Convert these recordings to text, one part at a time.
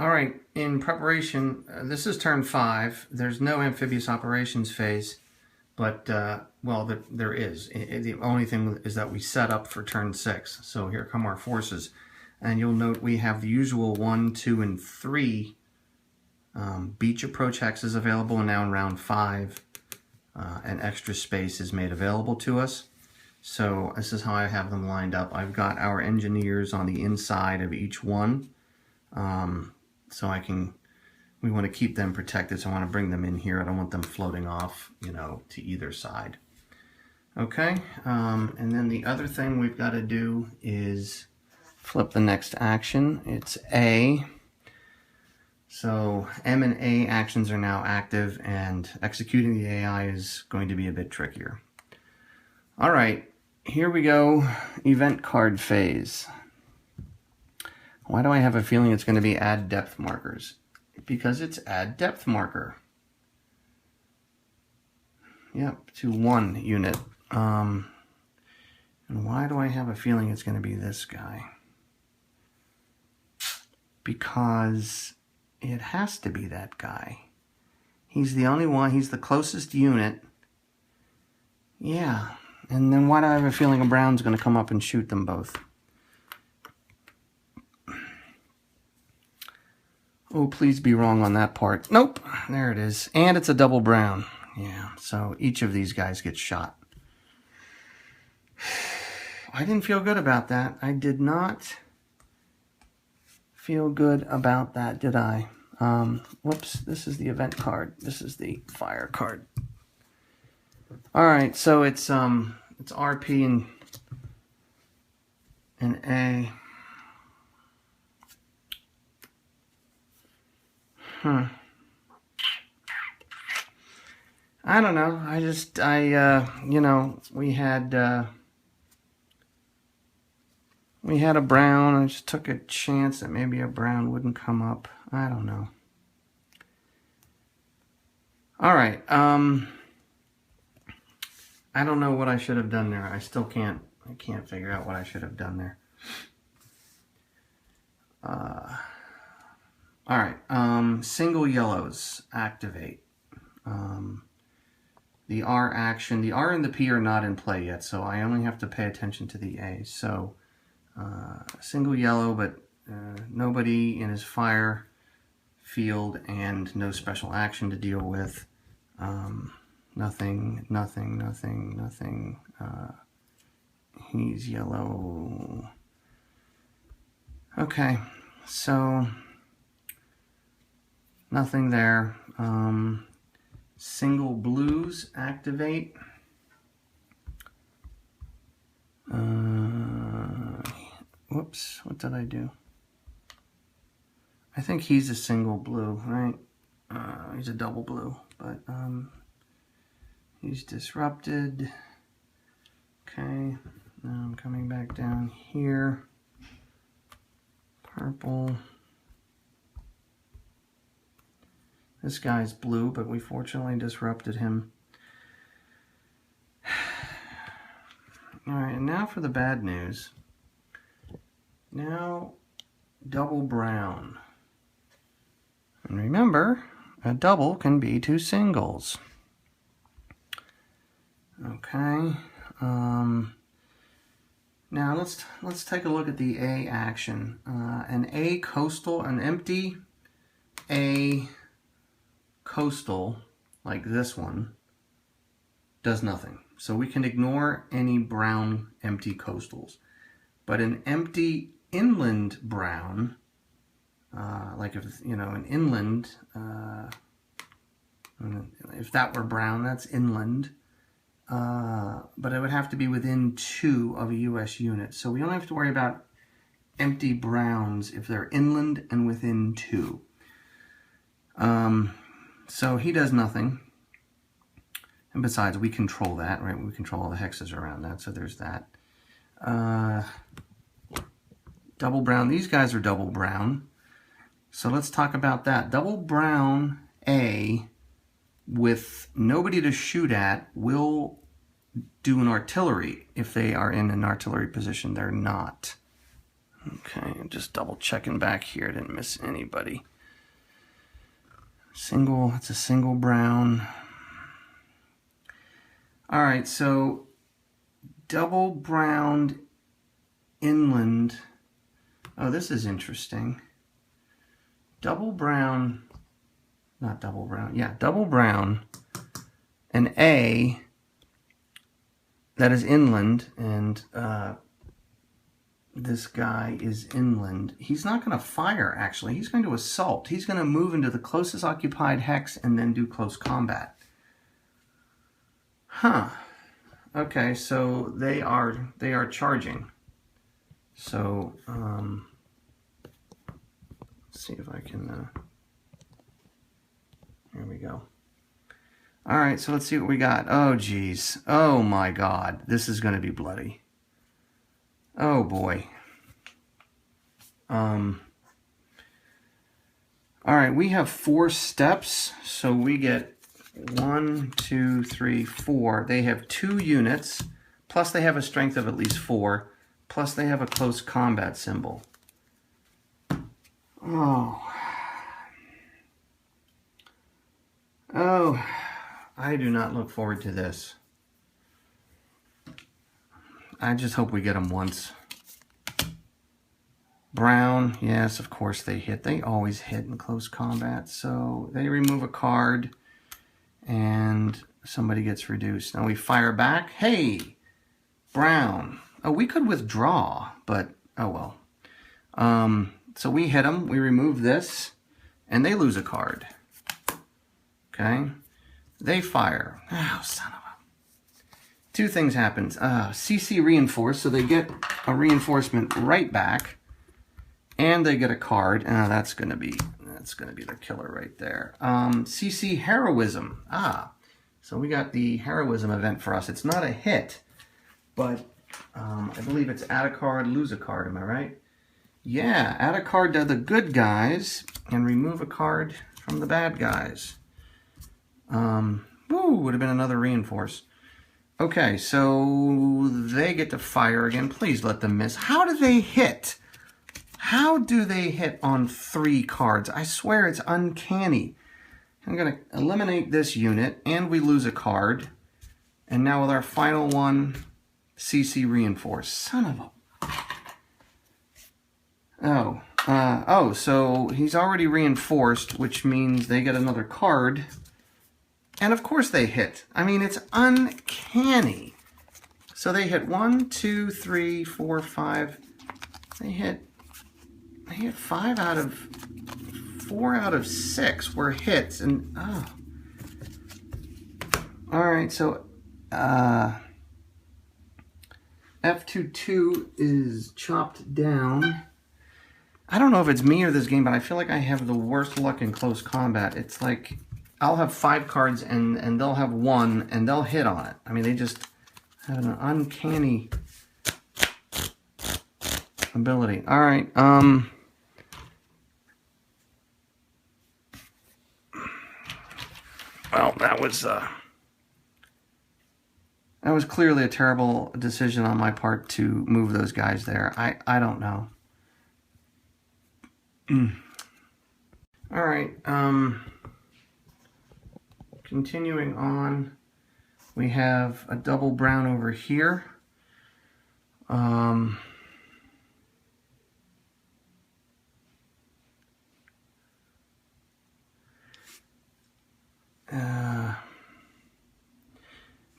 All right, in preparation, this is turn 5. There's no amphibious operations phase, but, well, there is. The only thing is that we set up for turn 6. So here come our forces. And you'll note we have the usual 1, 2, and 3 beach approach hexes available, and now in round 5, an extra space is made available to us. So this is how I have them lined up. I've got our engineers on the inside of each one. So we want to keep them protected, so I want to bring them in here. I don't want them floating off, to either side. Okay, and then the other thing we've got to do is flip the next action. It's A. So M and A actions are now active, and executing the AI is going to be a bit trickier. All right, here we go, event card phase. Why do I have a feeling it's going to be add depth markers? Because it's add depth marker. Yep, to 1 unit. And why do I have a feeling it's going to be this guy? Because it has to be that guy. He's the only one, he's the closest unit. Yeah, and then why do I have a feeling a brown's going to come up and shoot them both? Oh, please be wrong on that part. Nope, there it is. And it's a double brown. Yeah, so each of these guys gets shot. I didn't feel good about that. I did not feel good about that, did I? Whoops, this is the event card. This is the fire card. All right, so it's RP and A. I don't know. We had a brown. I just took a chance that maybe a brown wouldn't come up. I don't know. All right. I don't know what I should have done there. I can't figure out what I should have done there. All right, single yellows activate. The R action, the R and the P are not in play yet, so I only have to pay attention to the A. So, single yellow, but nobody in his fire field and no special action to deal with. Nothing. He's yellow. Okay, so nothing there. Single blues activate. Whoops, what did I do? I think he's a single blue, right? He's a double blue, but he's disrupted. Okay, now I'm coming back down here. Purple. This guy's blue, but we fortunately disrupted him. All right, and now for the bad news. Now, double brown. And remember, a double can be 2 singles. Okay. Now let's take a look at the A action. An empty A coastal, like this one, does nothing. So we can ignore any brown empty coastals. But an empty inland brown, like if, an inland, if that were brown, that's inland. But it would have to be within 2 of a U.S. unit. So we only have to worry about empty browns if they're inland and within 2. So he does nothing. And besides, we control that, right? We control all the hexes around that, so there's that. Double brown. These guys are double brown. So let's talk about that. Double brown A with nobody to shoot at will do an artillery if they are in an artillery position. They're not. Okay, I'm just double checking back here. I didn't miss anybody. Single, it's a single brown. All right, so double browned inland. Oh, this is interesting. Double brown, not double brown, yeah, double brown, an A that is inland, and this guy is inland. He's not going to fire, actually. He's going to assault. He's going to move into the closest occupied hex and then do close combat. Huh. Okay, so they are charging. So, let's see if I can, here we go. All right, so let's see what we got. Oh, geez. Oh, my God. This is going to be bloody. Oh, boy. All right, we have 4 steps, so we get 1, 2, 3, 4. They have 2 units, plus they have a strength of at least 4, plus they have a close combat symbol. Oh. Oh, I do not look forward to this. I just hope we get them once. Brown, yes, of course they hit. They always hit in close combat. So they remove a card and somebody gets reduced. Now we fire back. Hey, brown. Oh, we could withdraw, but oh well. So we hit them. We remove this and they lose a card. Okay. They fire. Oh, son of a... 2 things happen. CC reinforce, so they get a reinforcement right back. And they get a card. That's gonna be the killer right there. CC heroism. So we got the heroism event for us. It's not a hit, but I believe it's add a card, lose a card. Am I right? Yeah, add a card to the good guys and remove a card from the bad guys. Would have been another reinforce. Okay, so they get to fire again. Please let them miss. How do they hit? How do they hit on 3 cards? I swear it's uncanny. I'm going to eliminate this unit, and we lose a card. And now with our final one, CC reinforce. Son of a... Oh, so he's already reinforced, which means they get another card. And of course they hit. I mean, it's uncanny. So they hit 1, 2, 3, 4, 5. They hit 5 out of 4 out of 6 were hits, and oh. All right, so F22 is chopped down. I don't know if it's me or this game, but I feel like I have the worst luck in close combat. It's like I'll have 5 cards and they'll have 1 and they'll hit on it. I mean, they just have an uncanny ability. All right. Well, that was clearly a terrible decision on my part to move those guys there. I don't know. All right. Continuing on, we have a double brown over here.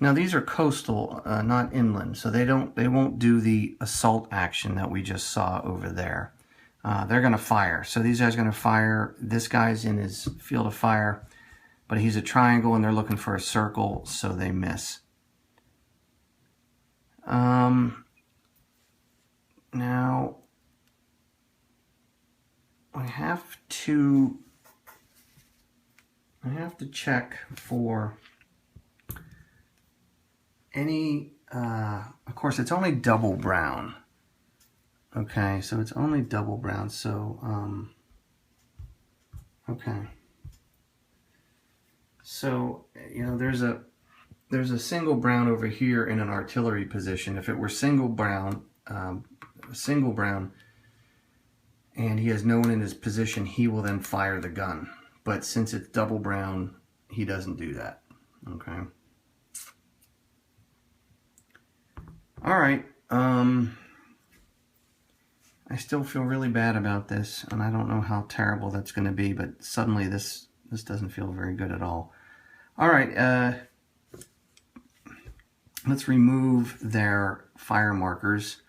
Now these are coastal, not inland, so they won't do the assault action that we just saw over there. They're going to fire. So these guys are going to fire. This guy's in his field of fire, but he's a triangle and they're looking for a circle, so they miss. Now I have to check for any, of course it's only double brown. Okay, so it's only double brown, so, okay. So, you know, there's a single brown over here in an artillery position. If it were single brown, and he has no one in his position, he will then fire the gun. But since it's double brown, he doesn't do that. Okay. All right. I still feel really bad about this, and I don't know how terrible that's going to be, but suddenly this doesn't feel very good at all. All right. Let's remove their fire markers.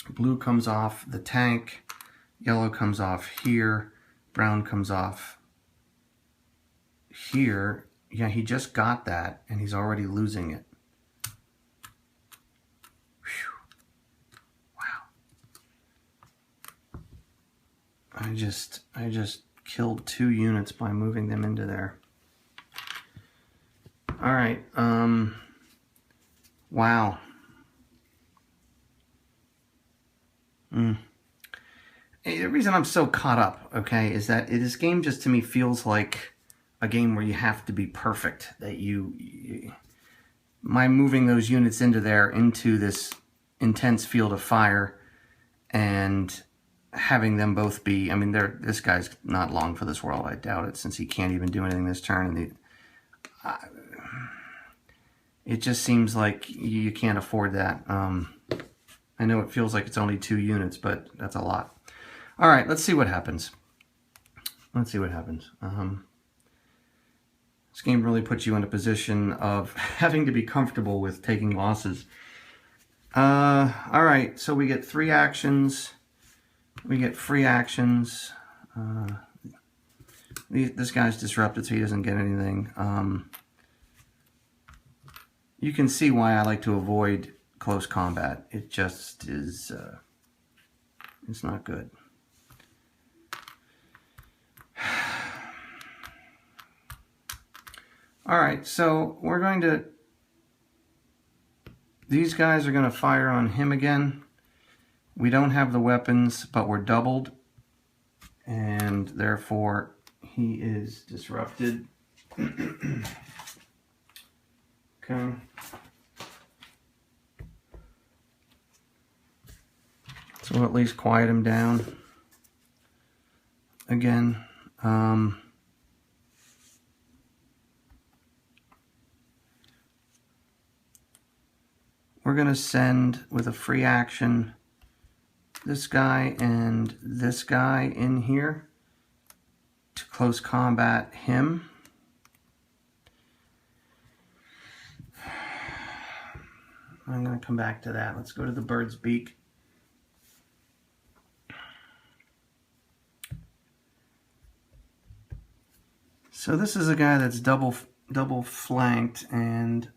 Blue comes off the tank, yellow comes off here, brown comes off here. Yeah, he just got that, and he's already losing it. Whew. Wow. I just killed 2 units by moving them into there. All right. Wow. The reason I'm so caught up, okay, is that this game just to me feels like a game where you have to be perfect. That my moving those units into this intense field of fire, and having them both be, I mean, this guy's not long for this world, I doubt it, since he can't even do anything this turn. And it just seems like you can't afford that. I know it feels like it's only 2 units, but that's a lot. All right, let's see what happens. Let's see what happens. This game really puts you in a position of having to be comfortable with taking losses. All right, so we get 3 actions. We get free actions. This guy's disrupted, so he doesn't get anything. You can see why I like to avoid close combat. It just is, it's not good. All right, so we're going to, these guys are going to fire on him again. We don't have the weapons, but we're doubled, and therefore he is disrupted. Okay. So we'll at least quiet him down again. We're going to send with a free action this guy and this guy in here to close combat him. I'm going to come back to that. Let's go to the bird's beak. So this is a guy that's double flanked, and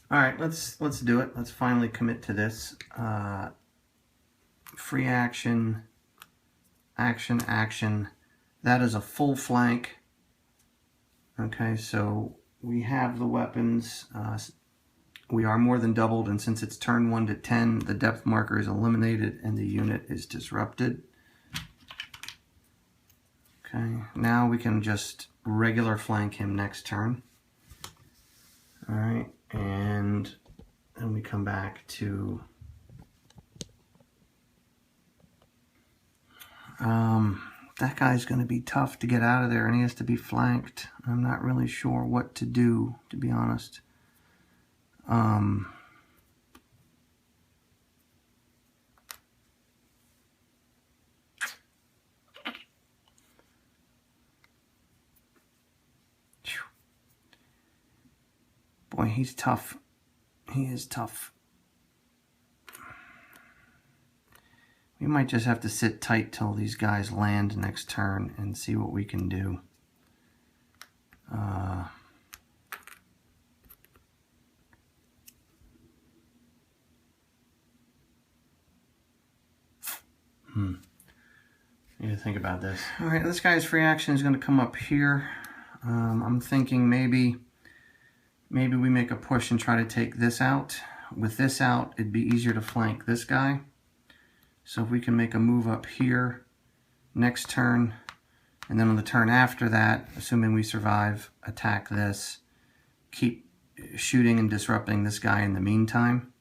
all right, let's do it. Let's finally commit to this. Free action, action, action. That is a full flank. Okay, so we have the weapons. We are more than doubled, and since it's turn 1 to 10, the depth marker is eliminated and the unit is disrupted. Okay, now we can just regular flank him next turn. All right, and then we come back to that guy's going to be tough to get out of there, and he has to be flanked. I'm not really sure what to do, to be honest. Boy, he's tough. He is tough. We might just have to sit tight till these guys land next turn and see what we can do. Need to think about this. All right, this guy's free action is going to come up here. I'm thinking maybe we make a push and try to take this out. With this out, it'd be easier to flank this guy. So if we can make a move up here next turn, and then on the turn after that, assuming we survive, attack this, keep shooting and disrupting this guy in the meantime.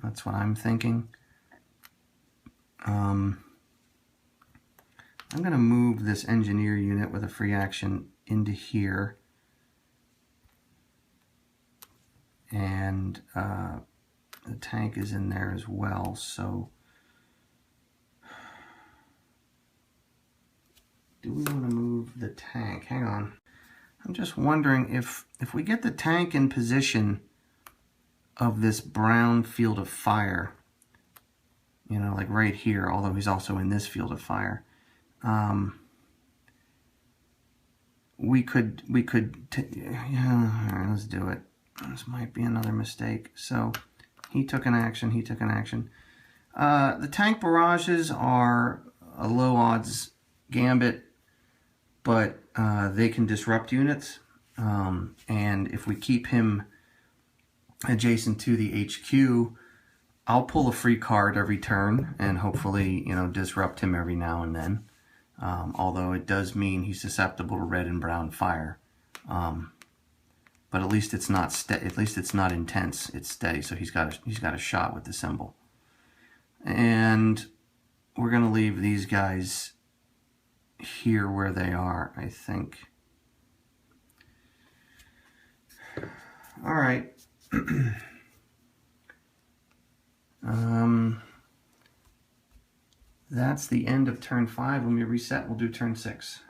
That's what I'm thinking. I'm going to move this engineer unit with a free action into here. And the tank is in there as well, so do we want to move the tank? Hang on. I'm just wondering if we get the tank in position of this brown field of fire, you know, like right here, although he's also in this field of fire, we could, yeah, all right, let's do it. This might be another mistake. So he took an action, he took an action. The tank barrages are a low odds gambit, but they can disrupt units. And if we keep him adjacent to the HQ, I'll pull a free card every turn and hopefully, you know, disrupt him every now and then. Although it does mean he's susceptible to red and brown fire. But at least it's not at least it's not intense. It's steady, so he's got a shot with the symbol. And we're gonna leave these guys here where they are, I think. All right. That's the end of turn 5. When we reset, we'll do turn 6.